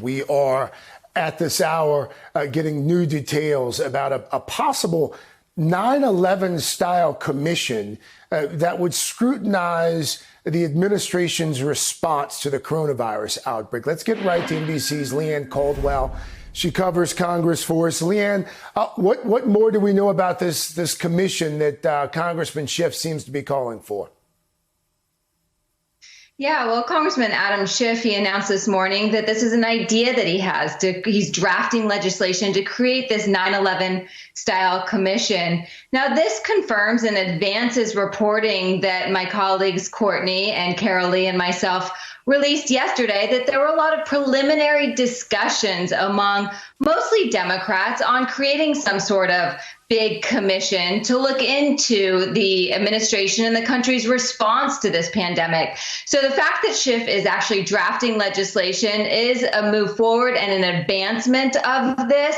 We are at this hour getting new details about a possible 9/11 style commission that would scrutinize the administration's response to the coronavirus outbreak. Let's get right to NBC's Leanne Caldwell. She covers Congress for us. Leanne, what more do we know about this commission that Congressman Schiff seems to be calling for? Yeah, well, Congressman Adam Schiff, he announced this morning that this is an idea that he has. He's drafting legislation to create this 9/11 style commission. Now, this confirms and advances reporting that my colleagues Courtney and Carol Lee and myself released yesterday, that there were a lot of preliminary discussions among mostly Democrats on creating some sort of big commission to look into the administration and the country's response to this pandemic. So the fact that Schiff is actually drafting legislation is a move forward and an advancement of this.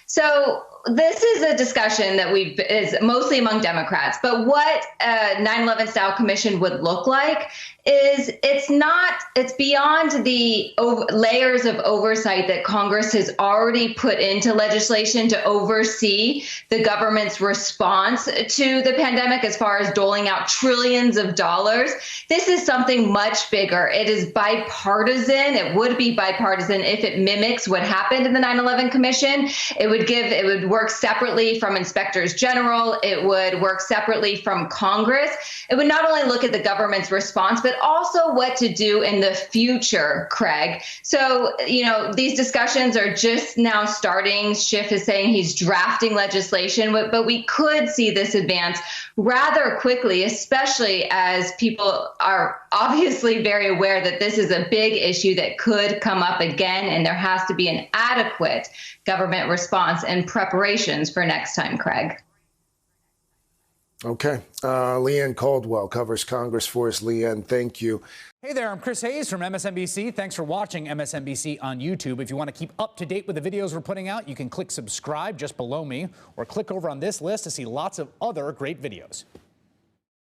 So this is a discussion that is mostly among Democrats. But what a 9/11 style commission would look like is it's beyond the layers of oversight that Congress has already put into legislation to oversee the government's response to the pandemic as far as doling out trillions of dollars. This is something much bigger. It is bipartisan. It would be bipartisan if it mimics what happened in the 9/11 Commission. It would work separately from inspectors general. It would work separately from Congress. It would not only look at the government's response, but also what to do in the future, Craig. So, these discussions are just now starting. Schiff is saying he's drafting legislation, but we could see this advance rather quickly, especially as people are obviously very aware that this is a big issue that could come up again, and there has to be an adequate government response and preparations for next time, Craig. Okay. Leanne Caldwell covers Congress for us. Leanne, thank you. Hey there, I'm Chris Hayes from MSNBC. Thanks for watching MSNBC on YouTube. If you want to keep up to date with the videos we're putting out, you can click subscribe just below me or click over on this list to see lots of other great videos.